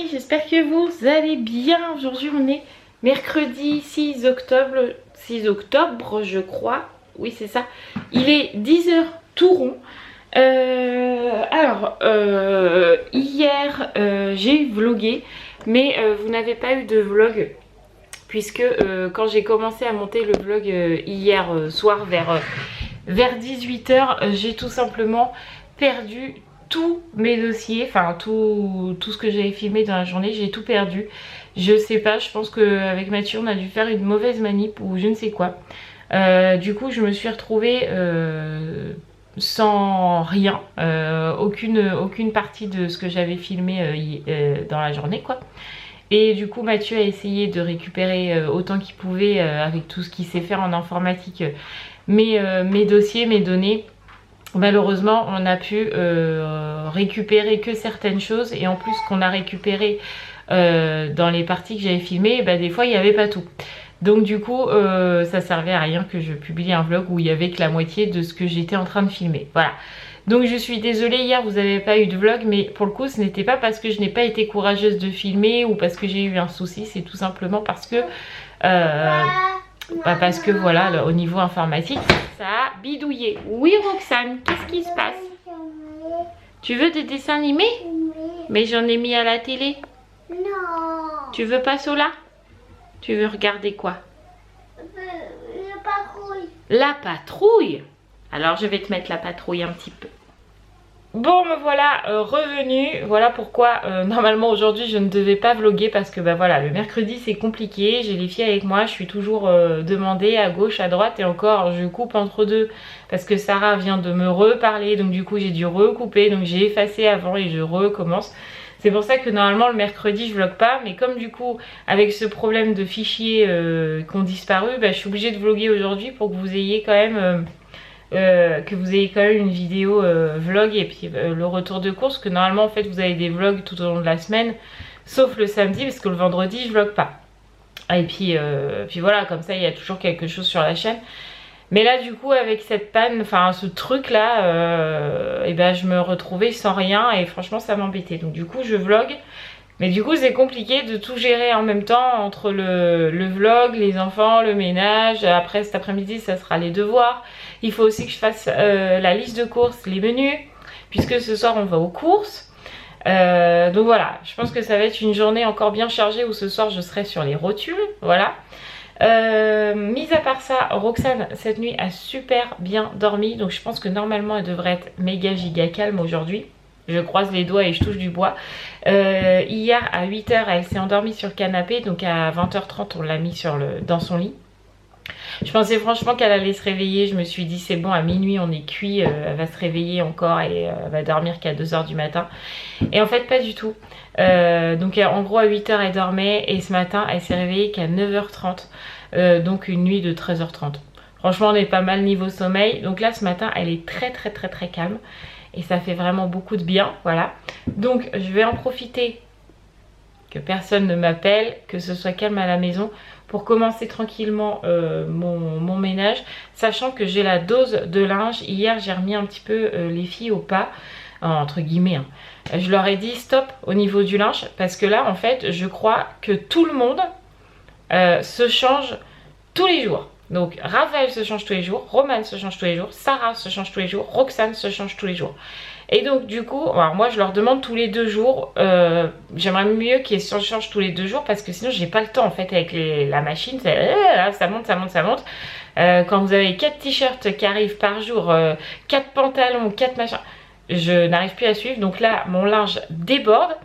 amis, j'espère que vous allez bien. Aujourd'hui on est mercredi 6 octobre je crois. Oui c'est ça. Il est 10h tout rond. Hier j'ai vlogué, mais vous n'avez pas eu de vlog puisque quand j'ai commencé à monter le vlog hier soir vers 18h, j'ai tout simplement perdu tous mes dossiers, enfin tout ce que j'avais filmé dans la journée, j'ai tout perdu. Je sais pas, je pense qu'avec Mathieu on a dû faire une mauvaise manip ou je ne sais quoi. Du coup je me suis retrouvée sans rien, aucune partie de ce que j'avais filmé dans la journée quoi. Et du coup Mathieu a essayé de récupérer autant qu'il pouvait avec tout ce qu'il sait faire en informatique, mes dossiers, mes données. Malheureusement on a pu récupérer que certaines choses, et en plus qu'on a récupéré dans les parties que j'avais filmées, bah, des fois il n'y avait pas tout. Donc du coup ça servait à rien que je publie un vlog où il y avait que la moitié de ce que j'étais en train de filmer. Voilà. Donc je suis désolée, hier vous n'avez pas eu de vlog, mais pour le coup ce n'était pas parce que je n'ai pas été courageuse de filmer ou parce que j'ai eu un souci, c'est tout simplement parce que voilà, au niveau informatique ça a bidouillé. Oui Roxane, qu'est-ce qui se passe? Tu veux des dessins animés? Mais j'en ai mis à la télé. Non. Tu veux pas Sola? Tu veux regarder quoi? La patrouille. La patrouille? Alors je vais te mettre la patrouille un petit peu. Bon me voilà revenue. Voilà pourquoi normalement aujourd'hui je ne devais pas vlogger, parce que bah voilà, le mercredi c'est compliqué, j'ai les filles avec moi, je suis toujours demandée à gauche, à droite, et encore je coupe entre deux parce que Sarah vient de me reparler, donc du coup j'ai dû recouper, donc j'ai effacé avant et je recommence. C'est pour ça que normalement le mercredi je vlog pas, mais comme du coup avec ce problème de fichiers qui ont disparu, bah, je suis obligée de vlogger aujourd'hui pour que vous ayez quand même une vidéo vlog, et puis le retour de course, que normalement en fait vous avez des vlogs tout au long de la semaine sauf le samedi parce que le vendredi je vlog pas. Et puis voilà, comme ça il y a toujours quelque chose sur la chaîne. Mais là du coup avec cette panne, enfin ce truc là, et ben je me retrouvais sans rien et franchement ça m'embêtait. Donc du coup je vlog, mais du coup c'est compliqué de tout gérer en même temps entre le vlog, les enfants, le ménage. Après cet après-midi ça sera les devoirs. Il faut aussi que je fasse la liste de courses, les menus, puisque ce soir on va aux courses. Donc voilà, je pense que ça va être une journée encore bien chargée où ce soir je serai sur les rotules. Voilà. Mis à part ça, Roxane cette nuit a super bien dormi, donc je pense que normalement elle devrait être méga giga calme aujourd'hui. Je croise les doigts et je touche du bois. Hier à 8h elle s'est endormie sur le canapé, donc à 20h30 on l'a mis dans son lit. Je pensais franchement qu'elle allait se réveiller, je me suis dit c'est bon, à minuit on est cuit, elle va se réveiller encore et elle va dormir qu'à 2h du matin. Et en fait pas du tout. Donc en gros à 8h elle dormait, et ce matin elle s'est réveillée qu'à 9h30. Donc une nuit de 13h30. Franchement on est pas mal niveau sommeil. Donc là ce matin elle est très calme, et ça fait vraiment beaucoup de bien. Voilà. Donc je vais en profiter que personne ne m'appelle, que ce soit calme à la maison, pour commencer tranquillement mon ménage, sachant que j'ai la dose de linge. Hier j'ai remis un petit peu les filles au pas, entre guillemets, hein. Je leur ai dit stop au niveau du linge, parce que là en fait je crois que tout le monde se change tous les jours. Donc Raphaël se change tous les jours, Roman se change tous les jours, Sarah se change tous les jours, Roxane se change tous les jours. Et donc du coup, alors moi je leur demande tous les 2 jours, j'aimerais mieux qu'ils se changent tous les 2 jours, parce que sinon j'ai pas le temps en fait avec la machine, ça monte. Quand vous avez 4 t-shirts qui arrivent par jour, 4 pantalons, 4 machins, je n'arrive plus à suivre. Donc là mon linge déborde.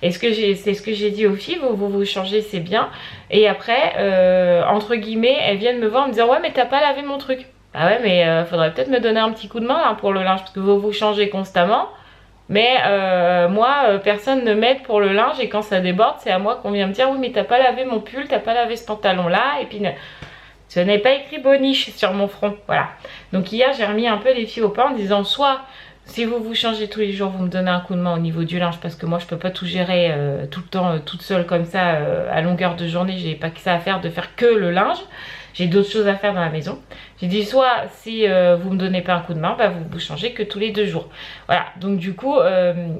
Et c'est ce que j'ai dit aux filles, vous changez, c'est bien. Et après, entre guillemets, elles viennent me voir en me disant ouais mais t'as pas lavé mon truc. Ah ouais mais faudrait peut-être me donner un petit coup de main hein, pour le linge, parce que vous changez constamment. Mais moi, personne ne m'aide pour le linge, et quand ça déborde, c'est à moi qu'on vient me dire oui mais t'as pas lavé mon pull, t'as pas lavé ce pantalon là, et puis ce n'est pas écrit boniche sur mon front. Voilà. Donc hier j'ai remis un peu les filles au pas en disant soit si vous changez tous les jours, vous me donnez un coup de main au niveau du linge, parce que moi je peux pas tout gérer tout le temps toute seule comme ça à longueur de journée. J'ai pas que ça à faire de faire que le linge. j'ai d'autres choses à faire dans la maison. J'ai dit soit si vous me donnez pas un coup de main, bah, vous changez que tous les 2 jours. Voilà, donc du coup,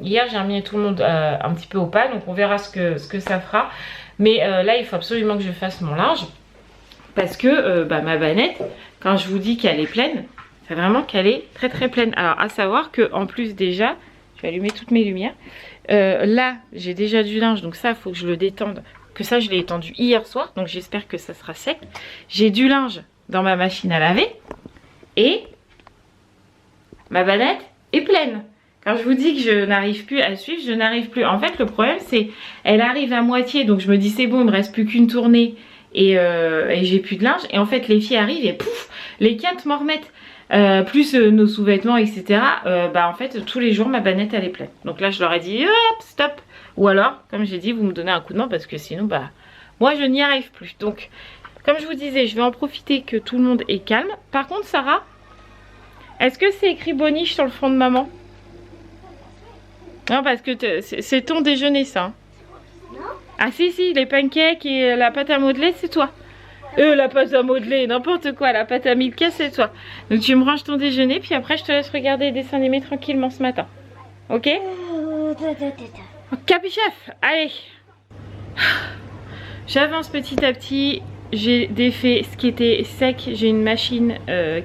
hier j'ai remis tout le monde un petit peu au pas, donc on verra ce que ça fera. Mais là, il faut absolument que je fasse mon linge. Parce que ma bannette, quand je vous dis qu'elle est pleine, c'est vraiment qu'elle est très très pleine. Alors à savoir que en plus déjà, je vais allumer toutes mes lumières. Là, j'ai déjà du linge, donc ça, il faut que je le détende. Que ça, je l'ai étendu hier soir, donc j'espère que ça sera sec. J'ai du linge dans ma machine à laver et ma bannette est pleine. Quand je vous dis que je n'arrive plus à suivre, je n'arrive plus. En fait, le problème, c'est elle arrive à moitié, donc je me dis c'est bon, il me reste plus qu'une tournée et j'ai plus de linge. Et en fait, les filles arrivent et pouf, les quintes m'en remettent. Plus nos sous-vêtements, etc. En fait, tous les jours, ma bannette, elle est pleine. Donc là, je leur ai dit, hop, stop. Ou alors, comme j'ai dit, vous me donnez un coup de main parce que sinon, moi, je n'y arrive plus. Donc, comme je vous disais, je vais en profiter que tout le monde est calme. Par contre, Sarah, est-ce que c'est écrit boniche sur le front de maman? Non, parce que c'est ton déjeuner, ça. Hein. Ah si, les pancakes et la pâte à modeler, c'est toi. La pâte à modeler, n'importe quoi, la pâte à Milka, c'est toi. Donc tu me ranges ton déjeuner, puis après je te laisse regarder les dessins animés tranquillement ce matin. Ok? Capichef, allez. J'avance petit à petit. J'ai défait ce qui était sec. J'ai une machine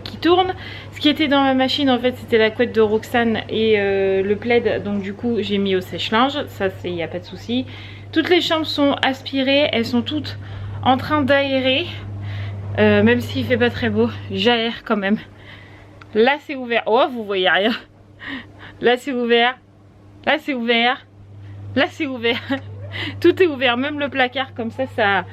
qui tourne. Ce qui était dans ma machine, en fait, c'était la couette de Roxane et le plaid. Donc du coup, j'ai mis au sèche-linge. Ça, il n'y a pas de souci. Toutes les chambres sont aspirées. Elles sont toutes en train d'aérer. Même s'il fait pas très beau, j'aère quand même. Là, c'est ouvert. Oh, vous voyez rien. Là, c'est ouvert. Là, c'est ouvert. Là, c'est ouvert. Tout est ouvert. Même le placard, comme ça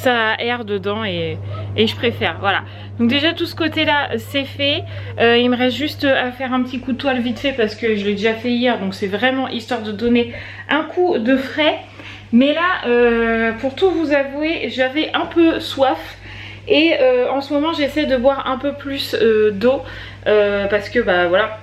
aère dedans et je préfère. Voilà. Donc déjà, tout ce côté-là, c'est fait. Il me reste juste à faire un petit coup de toile vite fait parce que je l'ai déjà fait hier. Donc, c'est vraiment histoire de donner un coup de frais. Mais là, pour tout vous avouer, j'avais un peu soif. Et en ce moment, j'essaie de boire un peu plus d'eau. Parce que, voilà,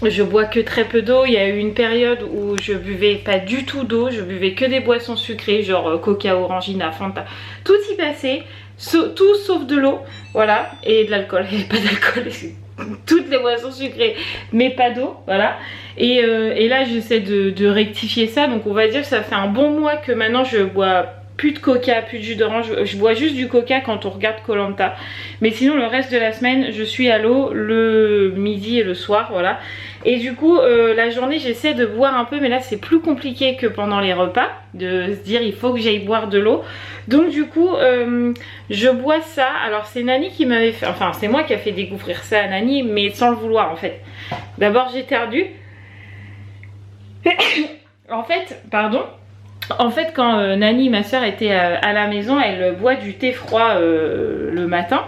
je bois que très peu d'eau. Il y a eu une période où je buvais pas du tout d'eau. Je buvais que des boissons sucrées, genre Coca, Orangina, Fanta. Tout y passait. Tout sauf de l'eau. Voilà. Et de l'alcool. Il n'y avait pas d'alcool. Toutes les boissons sucrées, mais pas d'eau, voilà. Et là, j'essaie de rectifier ça. Donc, on va dire que ça fait un bon mois que maintenant, je bois plus de coca, plus de jus d'orange. Je bois juste du coca quand on regarde Koh-Lanta. Mais sinon, le reste de la semaine, je suis à l'eau le midi et le soir, voilà. Et du coup, la journée, j'essaie de boire un peu. Mais là, c'est plus compliqué que pendant les repas. De se dire, il faut que j'aille boire de l'eau. Donc du coup, je bois ça. Alors, c'est Nani qui m'avait fait... Enfin, c'est moi qui a fait découvrir ça à Nani, mais sans le vouloir, en fait. D'abord, j'ai perdu. En fait, quand Nani, ma soeur, était à la maison, elle boit du thé froid le matin.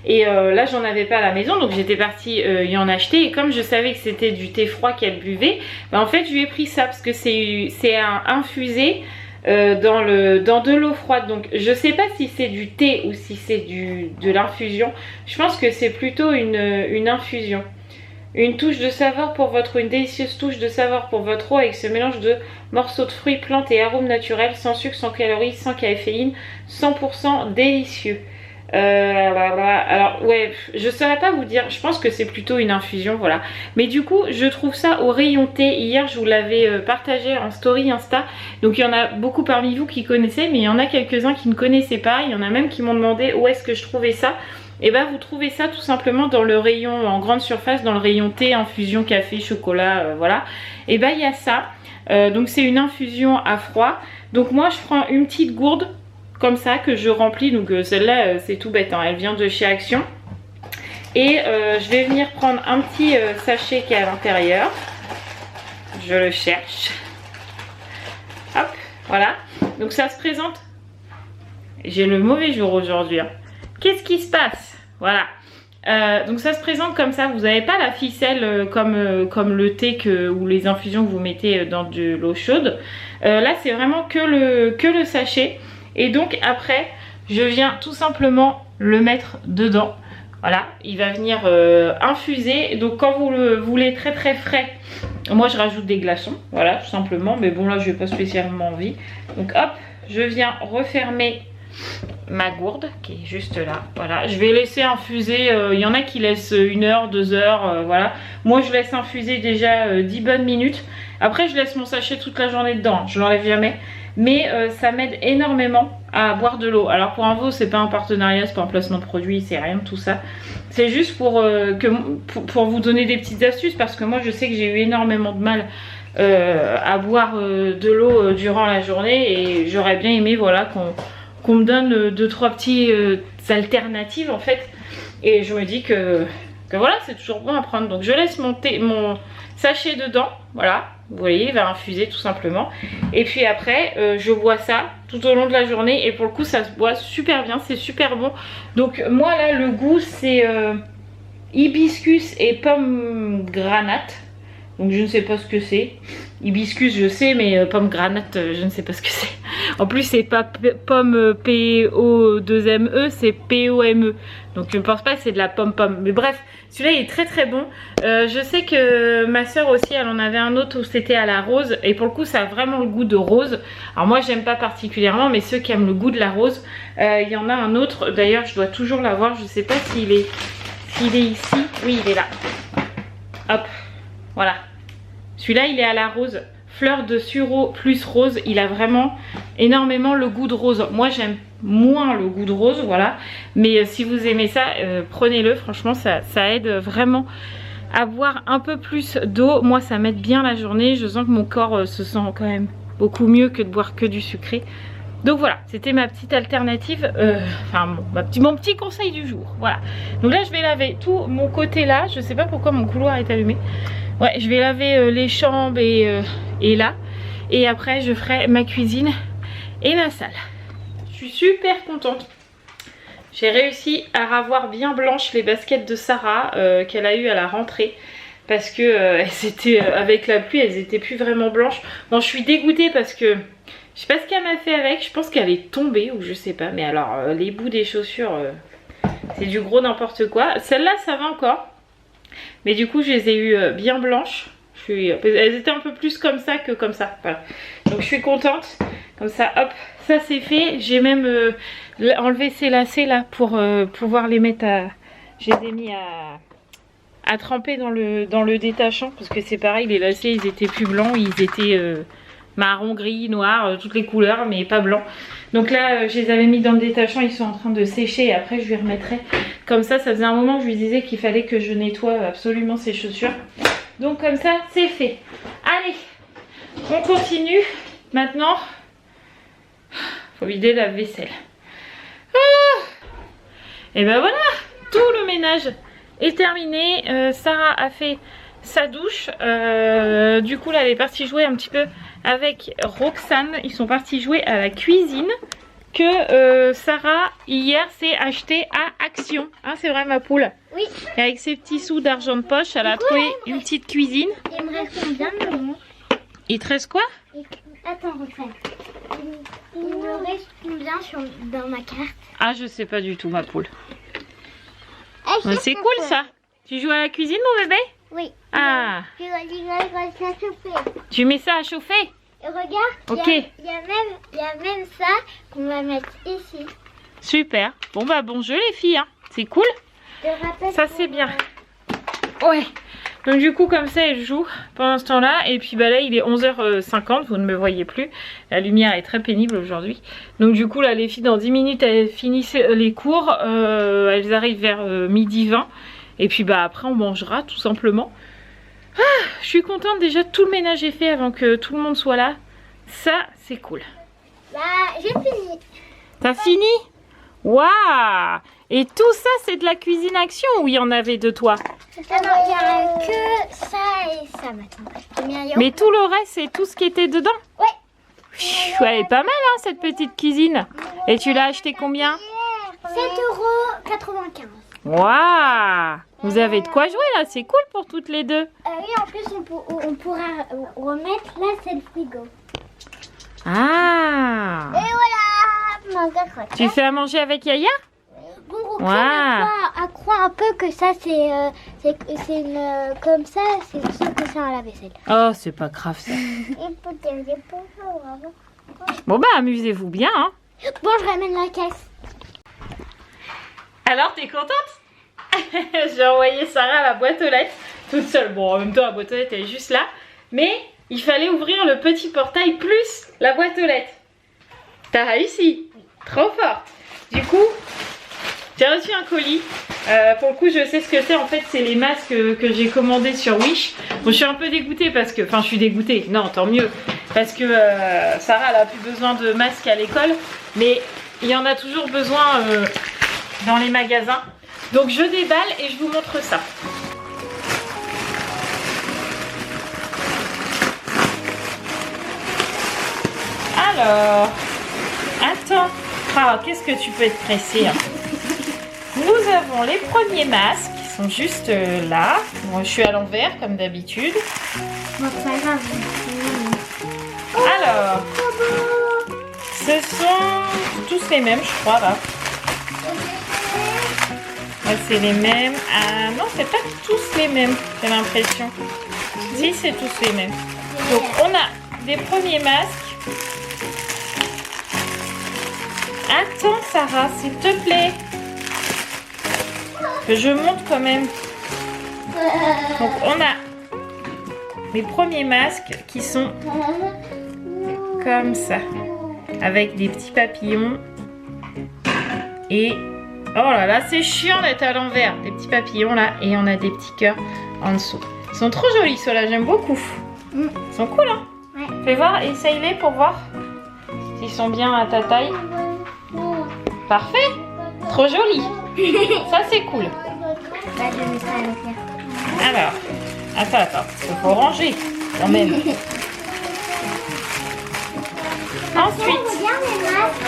Et là, j'en avais pas à la maison, donc j'étais partie y en acheter. Et comme je savais que c'était du thé froid qu'elle buvait, en fait, je lui ai pris ça parce que c'est infusé dans de l'eau froide. Donc, je sais pas si c'est du thé ou si c'est de l'infusion. Je pense que c'est plutôt une infusion. Une délicieuse touche de saveur pour votre eau avec ce mélange de morceaux de fruits, plantes et arômes naturels, sans sucre, sans calories, sans caféine, 100% délicieux. Alors ouais, je saurais pas vous dire, je pense que c'est plutôt une infusion, voilà. Mais du coup, je trouve ça au rayon thé. Hier, je vous l'avais partagé en story Insta. Donc il y en a beaucoup parmi vous qui connaissaient, mais il y en a quelques-uns qui ne connaissaient pas. Il y en a même qui m'ont demandé où est-ce que je trouvais ça. Et vous trouvez ça tout simplement dans le rayon en grande surface, dans le rayon thé, infusion, café, chocolat, voilà. Et il y a ça. Donc c'est une infusion à froid. Donc moi je prends une petite gourde comme ça que je remplis. Donc celle-là c'est tout bête, hein, elle vient de chez Action. Et je vais venir prendre un petit sachet qui est à l'intérieur. Je le cherche. Hop, voilà. Donc ça se présente. J'ai le mauvais jour aujourd'hui, hein. Qu'est-ce qui se passe? Voilà. Donc ça se présente comme ça. Vous n'avez pas la ficelle comme le thé ou les infusions que vous mettez dans de l'eau chaude. Là, c'est vraiment que le sachet. Et donc après, je viens tout simplement le mettre dedans. Voilà, il va venir infuser. Donc quand vous le voulez très très frais, moi je rajoute des glaçons. Voilà, tout simplement. Mais bon, là, je n'ai pas spécialement envie. Donc hop, je viens refermer ma gourde qui est juste là. Voilà, je vais laisser infuser. Il y en a qui laissent 1 heure, 2 heures. Voilà, moi je laisse infuser déjà 10 bonnes minutes. Après, je laisse mon sachet toute la journée dedans. Je l'enlève jamais. Mais ça m'aide énormément à boire de l'eau. Alors pour info, c'est pas un partenariat, c'est pas un placement de produit, c'est rien de tout ça. C'est juste pour vous donner des petites astuces parce que moi je sais que j'ai eu énormément de mal à boire de l'eau durant la journée et j'aurais bien aimé voilà qu'on me donne 2-3 petites alternatives en fait. Et je me dis que voilà, c'est toujours bon à prendre. Donc je laisse mon sachet dedans, voilà. Vous voyez, il va infuser tout simplement. Et puis après, je bois ça tout au long de la journée. Et pour le coup, ça se boit super bien. C'est super bon. Donc moi là, le goût, c'est hibiscus et pomme granate. Donc je ne sais pas ce que c'est. Hibiscus, je sais, mais pomme granate, je ne sais pas ce que c'est. En plus, c'est pas pomme P-O-2-M-E, c'est P-O-M-E. Donc je ne pense pas que c'est de la pomme-pomme. Mais bref, celui-là il est très très bon. Je sais que ma soeur aussi, elle en avait un autre où c'était à la rose. Et pour le coup, ça a vraiment le goût de rose. Alors moi, j'aime pas particulièrement, mais ceux qui aiment le goût de la rose, il y en a un autre. D'ailleurs, je dois toujours l'avoir. Je sais pas s'il est ici. Oui, il est là. Hop, voilà. Celui-là, il est à la rose. Fleur de sureau plus rose. Il a vraiment énormément le goût de rose. Moi, j'aime moins le goût de rose, voilà. Mais si vous aimez ça, prenez-le. Franchement, ça aide vraiment à boire un peu plus d'eau. Moi, ça m'aide bien la journée. Je sens que mon corps se sent quand même beaucoup mieux que de boire que du sucré. Donc voilà, c'était ma petite alternative, mon petit conseil du jour. Voilà. Donc là, je vais laver tout mon côté là. Je sais pas pourquoi mon couloir est allumé. Ouais, je vais laver les chambres et là. Et après, je ferai ma cuisine et ma salle. Je suis super contente. J'ai réussi à ravoir bien blanches les baskets de Sarah qu'elle a eu à la rentrée. Parce que elles étaient, avec la pluie, elles étaient plus vraiment blanches. Bon, je suis dégoûtée parce que je sais pas ce qu'elle m'a fait avec. Je pense qu'elle est tombée ou je sais pas. Mais alors, les bouts des chaussures, c'est du gros n'importe quoi. Celle-là, ça va encore. Mais du coup, je les ai eues bien blanches. Elles étaient un peu plus comme ça que comme ça. Voilà. Donc, je suis contente. Comme ça, hop, ça c'est fait. J'ai même enlevé ces lacets là pour pouvoir les mettre à... Je les ai mis à tremper dans le détachant. Parce que c'est pareil, les lacets, ils étaient plus blancs. Ils étaient marron, gris, noir, toutes les couleurs, mais pas blancs. Donc là, je les avais mis dans le détachant. Ils sont en train de sécher. Et après, je lui remettrai. Comme ça faisait un moment que je lui disais qu'il fallait que je nettoie absolument ses chaussures. Donc comme ça, c'est fait. Allez, on continue. Maintenant, faut vider la vaisselle. Et ben voilà, tout le ménage est terminé. Sarah a fait sa douche. Du coup, là, elle est partie jouer un petit peu avec Roxane. Ils sont partis jouer à la cuisine. Que Sarah hier s'est acheté à Action, hein, c'est vrai ma poule? Oui. Et avec ses petits sous d'argent de poche, elle a trouvé une petite cuisine. Il me reste combien, maman? Il te reste quoi? Attends, refais. Il me reste combien dans ma carte? Ah, je sais pas du tout ma poule. Eh, C'est cool ça. Tu joues à la cuisine mon bébé? Oui. Ah. Je vais ça chauffer. Tu mets ça à chauffer? Et regarde, ok. Il y a même ça qu'on va mettre ici. Super. Bon bah bon jeu les filles, hein. C'est cool. Je rappelle ça c'est bien. Ouais. Donc du coup comme ça elle joue pendant ce temps là. Et puis bah là il est 11h50, vous ne me voyez plus. La lumière est très pénible aujourd'hui. Donc du coup là les filles dans 10 minutes elles finissent les cours. Elles arrivent vers 12h20. Et puis bah après on mangera tout simplement. Ah, je suis contente déjà, tout le ménage est fait avant que tout le monde soit là. Ça, c'est cool. Bah, j'ai fini. T'as fini? Waouh! Et tout ça, c'est de la cuisine Action ou il y en avait de toi? Non, il n'y a que ça et ça maintenant. Mais tout le reste, c'est tout ce qui était dedans? Ouais. Elle est pas mal, hein, cette petite cuisine. Et tu l'as acheté combien? 7,95 €. Waouh! Vous avez de quoi jouer là, c'est cool pour toutes les deux. Oui, en plus on pourra remettre là, c'est le frigo. Ah! Et voilà! Tu fais à manger avec Yaya? Bon, Roxane, à croire un peu que ça c'est comme ça, c'est sûr que c'est à la vaisselle. Oh, c'est pas grave ça. Bon bah amusez-vous bien, hein. Bon, je ramène la caisse. Alors, t'es contente? J'ai envoyé Sarah à la boîte aux lettres toute seule. Bon, en même temps, la boîte aux lettres elle est juste là. Mais il fallait ouvrir le petit portail plus la boîte aux lettres. T'as réussi. Trop fort. Du coup, j'ai reçu un colis. Pour le coup, je sais ce que c'est. En fait, c'est les masques que j'ai commandés sur Wish. Bon, je suis un peu dégoûtée parce que... Enfin, je suis dégoûtée. Non, tant mieux. Parce que Sarah, elle a plus besoin de masques à l'école. Mais il y en a toujours besoin dans les magasins. Donc, je déballe et je vous montre ça. Alors, attends. Ah, qu'est-ce que tu peux être pressée, hein. Nous avons les premiers masques qui sont juste là. Bon, je suis à l'envers comme d'habitude. Bon, c'est pas grave. Alors, ce sont tous les mêmes, je crois, là. Ouais, c'est les mêmes. Ah non, c'est pas tous les mêmes, j'ai l'impression. Si, c'est tous les mêmes. Donc, on a des premiers masques. Attends, Sarah, s'il te plaît. Que je monte quand même. Donc, on a les premiers masques qui sont comme ça. Avec des petits papillons. Et... oh là là, c'est chiant d'être à l'envers. Des petits papillons là. Et on a des petits cœurs en dessous. Ils sont trop jolis, ceux-là. J'aime beaucoup. Ils sont cool, hein? Ouais. Fais voir, essaye-les pour voir s'ils sont bien à ta taille. Parfait. Trop joli. Ça, c'est cool. Bah, je mets ça à l'envers. Alors, attends. Il faut ranger quand même. Ensuite, Regarde les masques.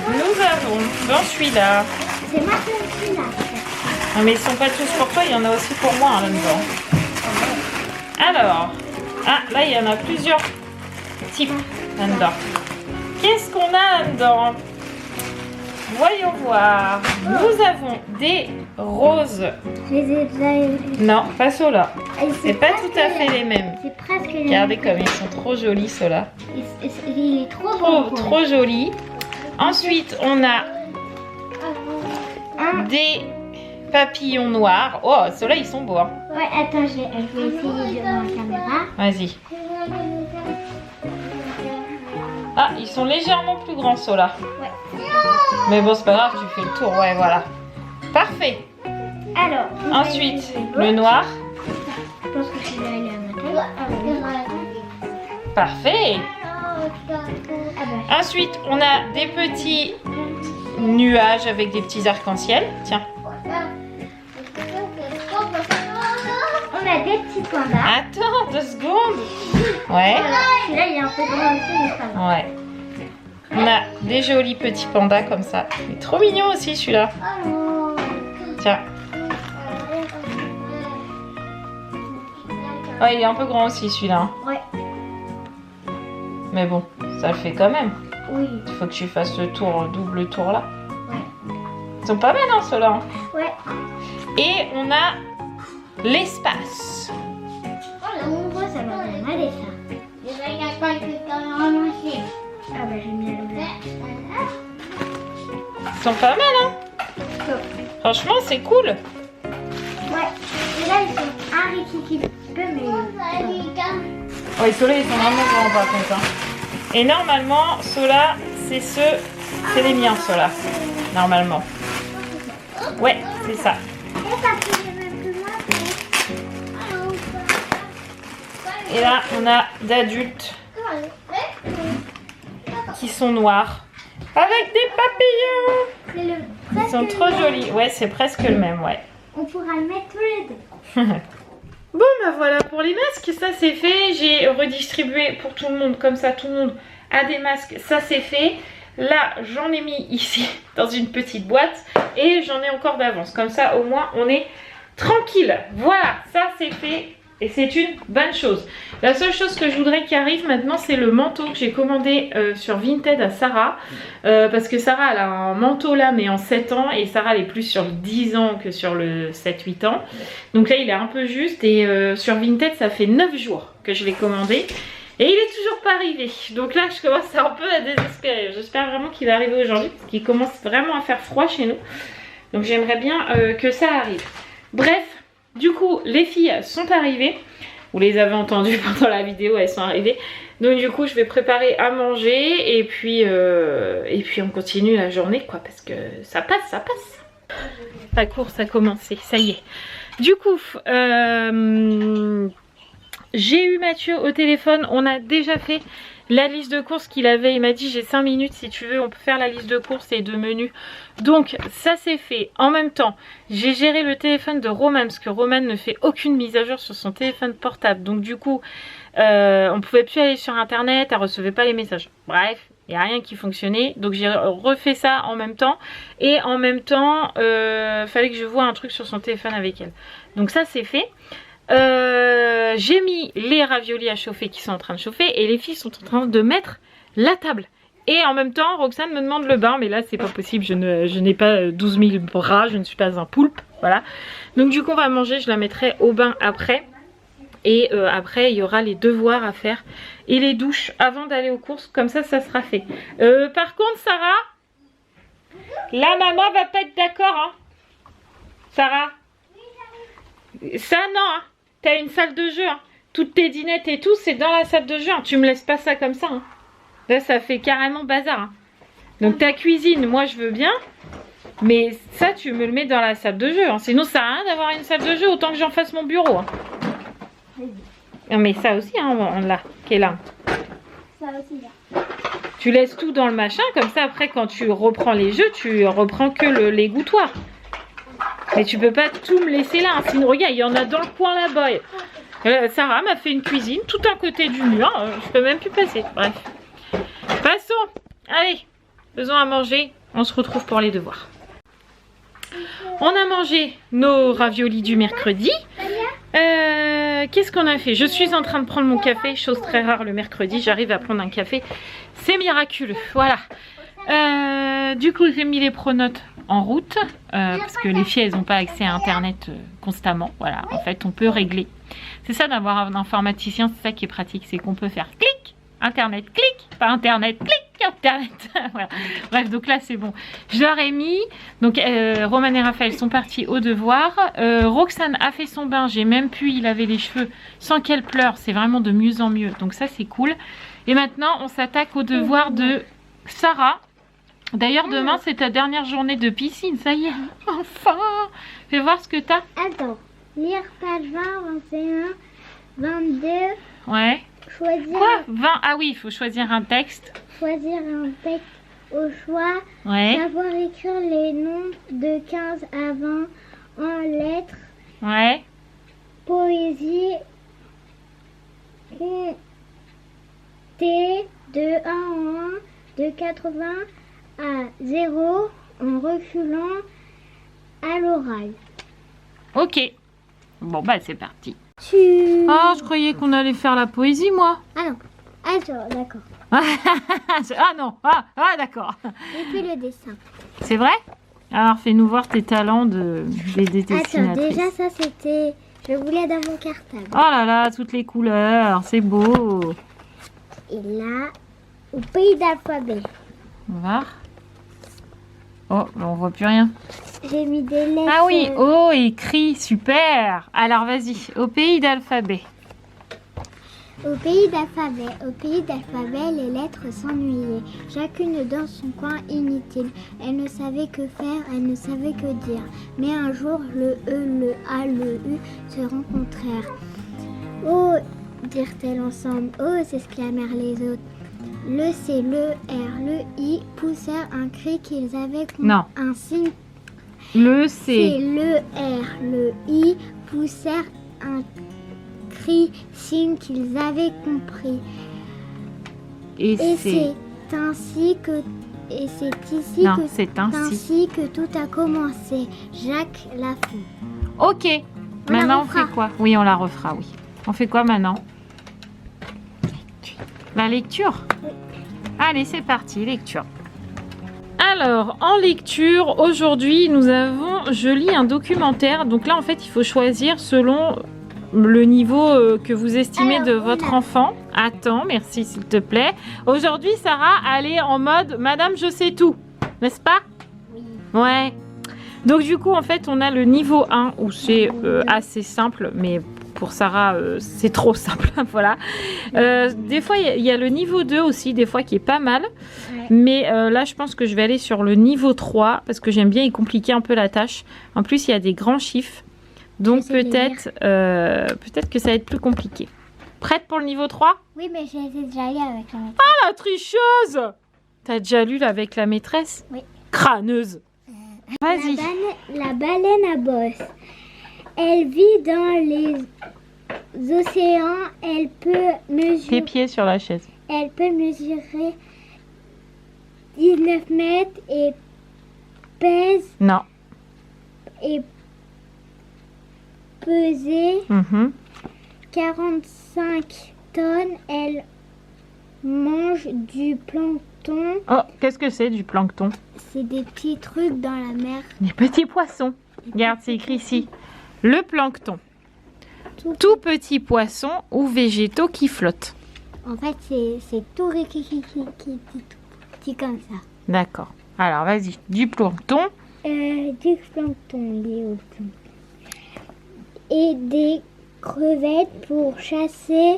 nous avons dans celui-là. C'est moi qui suis là. Non, mais ils sont pas tous pour toi, il y en a aussi pour moi, hein, là-dedans. Alors, ah, là, il y en a plusieurs types là-dedans. Qu'est-ce qu'on a là-dedans? Voyons voir. Nous avons des roses. Je les ai déjà... Non, pas ceux-là. C'est pas tout à fait les mêmes. C'est presque les mêmes. Regardez comme ils sont trop jolis, ceux-là. Il est trop beau. Trop jolis. Ensuite, on a des papillons noirs. Oh, ceux-là, ils sont beaux, hein. Ouais, attends, je vais essayer devant la caméra. Vas-y. Ah, ils sont légèrement plus grands, ceux-là. Ouais. Mais bon, c'est pas grave, tu fais le tour. Ouais, voilà. Parfait. Alors, Ensuite, le noir. je pense que celui-là, il est à ma taille. Parfait. Ah bah, Ensuite, on a des petits nuages avec des petits arcs-en-ciel. Tiens. on a des petits pandas. Attends, 2 secondes. Ouais. Celui-là, il est un peu grand aussi, mais ça va. Ouais. On a des jolis petits pandas comme ça. Il est trop mignon aussi, celui-là. Tiens. Ouais, il est un peu grand aussi, celui-là. Ouais. Mais bon, ça le fait quand même. Oui. Il faut que tu fasses le tour, double tour là. Ouais. Ils sont pas mal, hein, ceux-là. Hein. Ouais. Et on a l'espace. Oh, on voit, ça va bien aller, ça. Ah bah, j'ai mis à l'envers. Ils sont pas mal, hein. Franchement, c'est cool. Ouais. Et là, ils sont un petit peu, mais... Ouais, ceux-là, ils sont vraiment grands par contre. Hein. Et normalement, ceux-là, c'est les miens, ceux-là. Normalement. Ouais, c'est ça. Et là, on a d'adultes qui sont noirs. Avec des papillons. Ils sont trop jolis. Ouais, c'est presque le même, ouais. On pourra le mettre tous les deux. Bon, bah voilà pour les masques, ça c'est fait. J'ai redistribué pour tout le monde, comme ça tout le monde a des masques, ça c'est fait. Là, j'en ai mis ici dans une petite boîte et j'en ai encore d'avance. Comme ça, au moins, on est tranquille. Voilà, ça c'est fait. Et c'est une bonne chose. La seule chose que je voudrais qu'il arrive maintenant, c'est le manteau que j'ai commandé sur Vinted à Sarah. Parce que Sarah, elle a un manteau là, mais en 7 ans. Et Sarah, elle est plus sur le 10 ans que sur le 7-8 ans. Donc là, il est un peu juste. Et sur Vinted, ça fait 9 jours que je l'ai commandé. Et il est toujours pas arrivé. Donc là, je commence un peu à désespérer. J'espère vraiment qu'il va arriver aujourd'hui parce qu'il commence vraiment à faire froid chez nous. Donc j'aimerais bien que ça arrive. Bref, du coup, les filles sont arrivées. Vous les avez entendues pendant la vidéo, elles sont arrivées. Donc du coup, je vais préparer à manger et puis on continue la journée, quoi, parce que ça passe, ça passe. La course a commencé, ça y est. Du coup, j'ai eu Mathieu au téléphone, on a déjà fait la liste de courses qu'il avait. Il m'a dit j'ai 5 minutes si tu veux, on peut faire la liste de courses et de menus. Donc ça c'est fait. En même temps, j'ai géré le téléphone de Roman parce que Roman ne fait aucune mise à jour sur son téléphone portable. Donc du coup, on pouvait plus aller sur internet, elle recevait pas les messages. Bref, il n'y a rien qui fonctionnait. Donc j'ai refait ça en même temps. Et en même temps, fallait que je voie un truc sur son téléphone avec elle. Donc ça c'est fait. J'ai mis les raviolis à chauffer qui sont en train de chauffer et les filles sont en train de mettre la table. Et en même temps, Roxane me demande le bain, mais là c'est pas possible, je n'ai pas 12 000 bras, je ne suis pas un poulpe, voilà. Donc du coup on va manger, je la mettrai au bain après. Et après il y aura les devoirs à faire et les douches avant d'aller aux courses, comme ça ça sera fait. Par contre Sarah, la maman va pas être d'accord, hein. Sarah, ça non, hein. T'as une salle de jeu, hein. Toutes tes dinettes et tout c'est dans la salle de jeu, hein. Tu me laisses pas ça comme ça, hein. Là ça fait carrément bazar, hein. Donc ta cuisine, moi je veux bien, mais ça tu me le mets dans la salle de jeu, hein. Sinon ça sert à rien d'avoir une salle de jeu, autant que j'en fasse mon bureau, hein. Non mais ça aussi, hein, on l'a, qui est là. Ça aussi là. Tu laisses tout dans le machin, comme ça après quand tu reprends les jeux, tu reprends que l'égouttoir. Mais tu peux pas tout me laisser là, hein. Sinon regarde, il y en a dans le coin là-bas. Sarah m'a fait une cuisine tout un côté du mur, je peux même plus passer. Bref. Passons. Allez, faisons à manger, on se retrouve pour les devoirs. On a mangé nos raviolis du mercredi. Qu'est-ce qu'on a fait? Je suis en train de prendre mon café, chose très rare le mercredi, j'arrive à prendre un café, c'est miraculeux, voilà. Du coup j'ai mis les pronotes en route, parce que les filles elles n'ont pas accès à internet constamment, voilà, en fait on peut régler. C'est ça d'avoir un informaticien, c'est ça qui est pratique, c'est qu'on peut faire clic, internet, clic, pas internet, clic, internet. Voilà. Bref, donc là c'est bon. Je leur ai mis, donc Roman et Raphaël sont partis au devoir. Roxane a fait son bain, j'ai même pu y laver les cheveux sans qu'elle pleure, c'est vraiment de mieux en mieux, donc ça c'est cool. Et maintenant on s'attaque au devoir de Sarah. D'ailleurs demain c'est ta dernière journée de piscine, ça y est, enfin. Fais voir ce que t'as. Attends, lire page 20, 21, 22. Ouais. Choisir. Quoi 20? Ah oui, il faut choisir un texte. Choisir un texte au choix. Ouais. Savoir écrire les noms de 15 à 20 en lettres. Ouais. Poésie. Compter de 1 en 1, de 80 à 0 en reculant à l'oral. Ok. Bon bah c'est parti. Ah, je croyais qu'on allait faire la poésie moi. Ah non. Ah d'accord. Ah non. Ah d'accord. Et puis le dessin. C'est vrai? Alors fais-nous voir tes talents des dessinatrices. Attends, déjà ça c'était... Je voulais dans mon cartable. Oh là là, toutes les couleurs, c'est beau. Et là, au pays d'alphabet. On va voir. Oh, on voit plus rien. J'ai mis des lettres. Ah oui, oh, écrit, super. Alors vas-y, au pays d'alphabet. Au pays d'alphabet, les lettres s'ennuyaient, chacune dans son coin inutile. Elle ne savait que faire, elle ne savait que dire. Mais un jour, le E, le A, le U se rencontrèrent. Oh, dirent-elles ensemble. Oh, s'exclamèrent les autres. Le C, le R, le I poussèrent un cri qu'ils avaient compris. Non. Un signe. Le C. Le R, le I poussèrent un cri, signe qu'ils avaient compris. Et c'est ainsi que tout a commencé. Jacques Lafont. Ok. Maintenant on fait quoi? Oui, on la refera, oui. On fait quoi maintenant? La lecture? Oui. Allez, c'est parti, lecture. Alors, en lecture, aujourd'hui, je lis un documentaire. Donc là, en fait, il faut choisir selon le niveau que vous estimez Alors, de votre enfant. Attends, merci s'il te plaît. Aujourd'hui, Sarah, elle est en mode Madame, je sais tout, n'est-ce pas? Oui. Ouais. Donc du coup, en fait, on a le niveau 1 où c'est assez simple, mais pour Sarah, c'est trop simple, voilà. Des fois, il y a le niveau 2 aussi, des fois, qui est pas mal. Ouais. Mais là, je pense que je vais aller sur le niveau 3, parce que j'aime bien y compliquer un peu la tâche. En plus, il y a des grands chiffres, donc J'essaie de peut-être que ça va être plus compliqué. Prête pour le niveau 3? Oui, mais j'ai déjà lu avec la maîtresse. La tricheuse! T'as déjà lu avec la maîtresse? Oui. Crâneuse. Vas-y. La baleine à bosse. Elle vit dans les océans. Elle peut Tes mesurer, pieds sur la chaise. 19 mètres et pèse Non. et peser Mhm. 45 tonnes. Elle mange du plancton. Oh, qu'est-ce que c'est du plancton? C'est des petits trucs dans la mer. Des petits poissons. Regarde, c'est écrit ici. Le plancton. Tout- Tout petit poisson ou végétaux qui flottent. En fait, c'est tout petit comme ça. D'accord. Alors, vas-y. Du plancton. Du plancton lié au plancton. Et des crevettes pour chasser.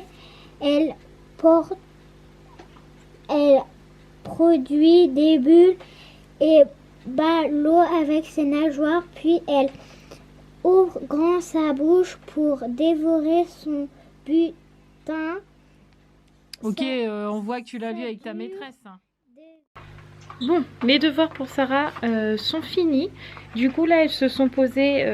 Elle produit des bulles et bat l'eau avec ses nageoires, puis elle ouvre grand sa bouche pour dévorer son butin. Ok, Ça- on voit que tu l'as lu avec ta dure maîtresse. Bon, mes devoirs pour Sarah sont finis. Du coup, là, elles se sont posées.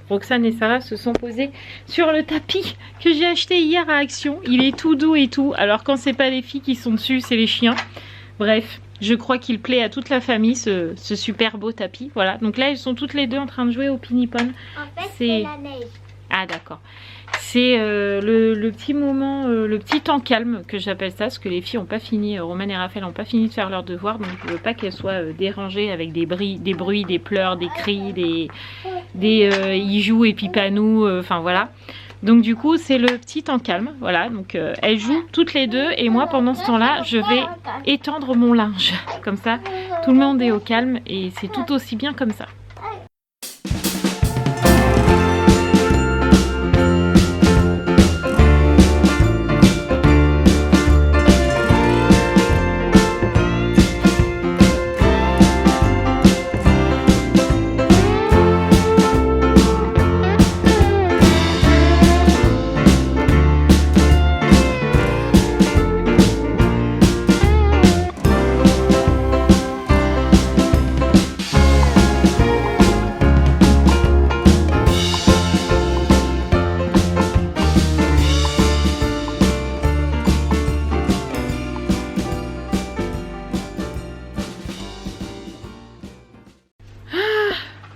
Roxane et Sarah se sont posées sur le tapis que j'ai acheté hier à Action. Il est tout doux et tout. Alors, quand c'est pas les filles qui sont dessus, c'est les chiens. Bref, je crois qu'il plaît à toute la famille ce super beau tapis. Voilà. Donc là, elles sont toutes les deux en train de jouer au pinipon. En fait, C'est- c'est la neige. Ah d'accord. C'est le petit moment, le petit temps calme que j'appelle ça, parce que les filles n'ont pas fini, Romane et Raphaël n'ont pas fini de faire leurs devoirs, donc je veux pas qu'elles soient dérangées avec des bruits, des pleurs, des cris, ils jouent et pipanou, enfin voilà. Donc du coup c'est le petit temps calme, voilà. Donc elles jouent toutes les deux et moi pendant ce temps-là je vais étendre mon linge, comme ça tout le monde est au calme et c'est tout aussi bien comme ça.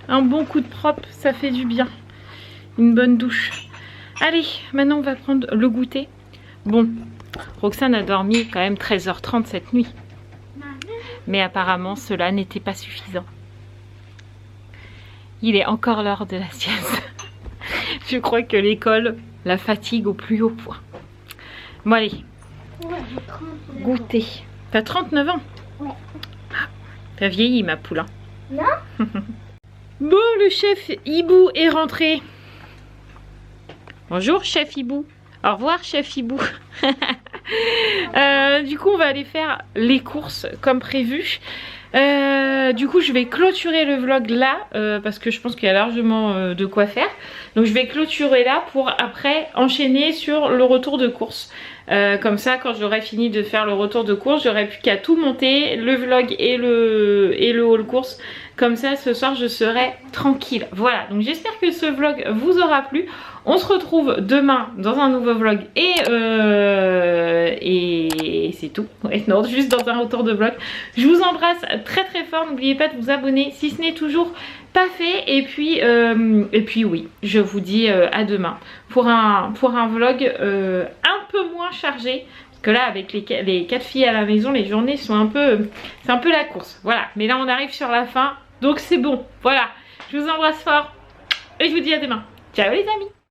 Un bon coup de propre, ça fait du bien. Une bonne douche. Allez, maintenant on va prendre le goûter. Bon, Roxane a dormi quand même 13h30 cette nuit. Mais apparemment cela n'était pas suffisant. Il est encore l'heure de la sieste. Je crois que l'école la fatigue au plus haut point. Bon allez, goûter. T'as 39 ans? Ouais. Ah, t'as vieilli ma poule. Hein. Non. Bon, le chef Hibou est rentré. Bonjour chef Hibou. Au revoir chef Hibou. Du coup on va aller faire les courses comme prévu. Du coup je vais clôturer le vlog là parce que je pense qu'il y a largement de quoi faire. Donc je vais clôturer là pour après enchaîner sur le retour de course. Comme ça quand j'aurai fini de faire le retour de course, j'aurai plus qu'à tout monter, le vlog et le haul course. Comme ça ce soir je serai tranquille. Voilà, donc j'espère que ce vlog vous aura plu. On se retrouve demain dans un nouveau vlog et c'est tout. Ouais, non, juste dans un retour de vlog. Je vous embrasse très très fort. N'oubliez pas de vous abonner si ce n'est toujours pas fait. Et puis oui, je vous dis à demain pour un vlog un peu moins chargé. Parce que là avec les 4 filles à la maison, les journées sont un peu... c'est un peu la course. Voilà, mais là on arrive sur la fin. Donc c'est bon. Voilà, je vous embrasse fort. Et je vous dis à demain. Ciao les amis.